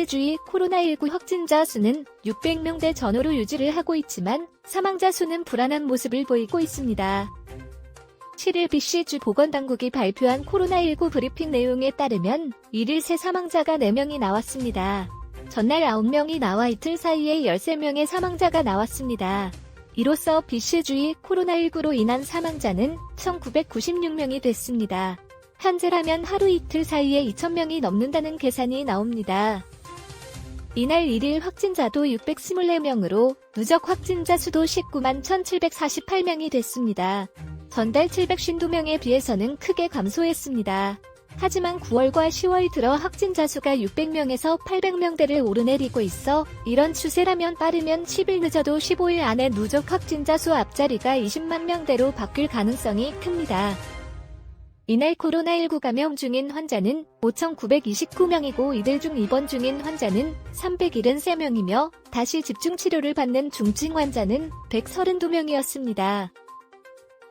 BC주의 코로나19 확진자 수는 600명대 전후로 유지를 하고 있지만 사망자 수는 불안한 모습을 보이고 있습니다. 7일 BC주 보건당국이 발표한 코로나19 브리핑 내용에 따르면 1일 새 사망자가 4명이 나왔습니다. 전날 9명이 나와 이틀 사이에 13명의 사망자가 나왔습니다. 이로써 BC주의 코로나19로 인한 사망자는 1996명이 됐습니다. 현재라면 하루 이틀 사이에 2000명이 넘는다는 계산이 나옵니다. 이날 1일 확진자도 624명으로 누적 확진자 수도 19만 1748명이 됐습니다. 전달 752명에 비해서는 크게 감소했습니다. 하지만 9월과 10월 들어 확진자 수가 600명에서 800명대를 오르내리고 있어 이런 추세라면 빠르면 10일 늦어도 15일 안에 누적 확진자 수 앞자리가 20만 명대로 바뀔 가능성이 큽니다. 이날 코로나19 감염 중인 환자는 5,929명이고 이들 중 입원 중인 환자는 373명이며 다시 집중치료를 받는 중증 환자는 132명이었습니다.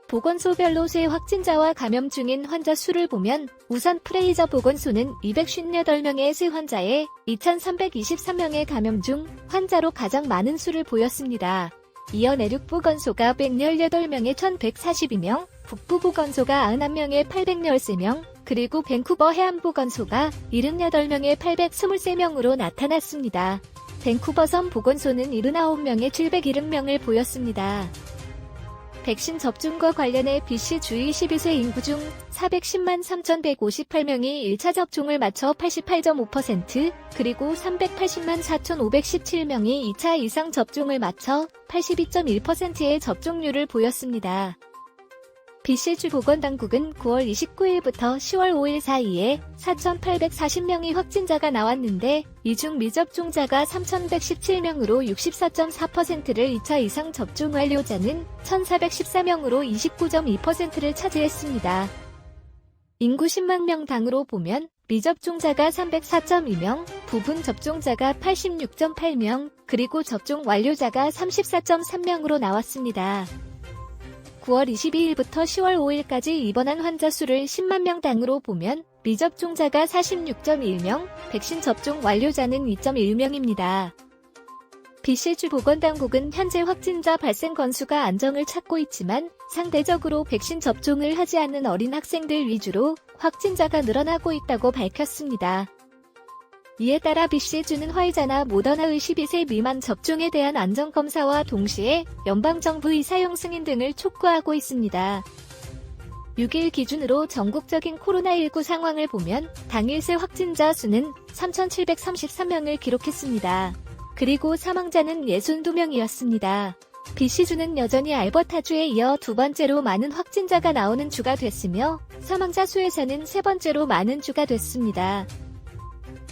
보건소별로 새 확진자와 감염 중인 환자 수를 보면 우선 프레이저 보건소는 258명의 새 환자에 2,323명의 감염 중 환자로 가장 많은 수를 보였습니다. 이어 내륙보건소가 118명에 1,142명, 북부보건소가 91명에 813명, 그리고 밴쿠버 해안보건소가 78명에 823명으로 나타났습니다. 밴쿠버섬 보건소는 79명에 770명을 보였습니다. 백신 접종과 관련해 BC주의 12세 인구 중 410만 3,158명이 1차 접종을 마쳐 88.5%, 그리고 380만 4,517명이 2차 이상 접종을 마쳐 82.1%의 접종률을 보였습니다. BC주 보건당국은 9월 29일부터 10월 5일 사이에 4,840명의 확진자가 나왔는데 이 중 미접종자가 3,117명으로 64.4%를 2차 이상 접종 완료자는 1,414명으로 29.2%를 차지했습니다. 인구 10만 명당으로 보면 미접종자가 304.2명, 부분 접종자가 86.8명, 그리고 접종 완료자가 34.3명으로 나왔습니다. 9월 22일부터 10월 5일까지 입원한 환자 수를 10만 명당으로 보면 미접종자가 46.1명, 백신 접종 완료자는 2.1명입니다. BC주 보건당국은 현재 확진자 발생 건수가 안정을 찾고 있지만 상대적으로 백신 접종을 하지 않는 어린 학생들 위주로 확진자가 늘어나고 있다고 밝혔습니다. 이에 따라 BC주는 화이자나 모더나의 12세 미만 접종에 대한 안전검사와 동시에 연방정부의 사용 승인 등을 촉구하고 있습니다. 6일 기준으로 전국적인 코로나19 상황을 보면 당일 새 확진자 수는 3,733명을 기록했습니다. 그리고 사망자는 62명이었습니다. BC주는 여전히 알버타주에 이어 두 번째로 많은 확진자가 나오는 주가 됐으며 사망자 수에서는 세 번째로 많은 주가 됐습니다.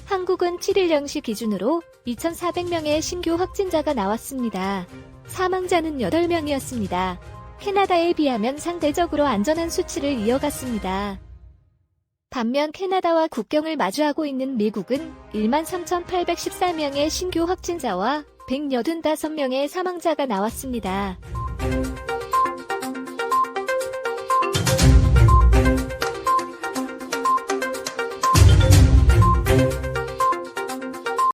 한국은 7일 0시 기준으로 2,400명의 신규 확진자가 나왔습니다. 사망자는 8명이었습니다. 캐나다에 비하면 상대적으로 안전한 수치를 이어갔습니다. 반면 캐나다와 국경을 마주하고 있는 미국은 13,814명의 신규 확진자와 185명의 사망자가 나왔습니다.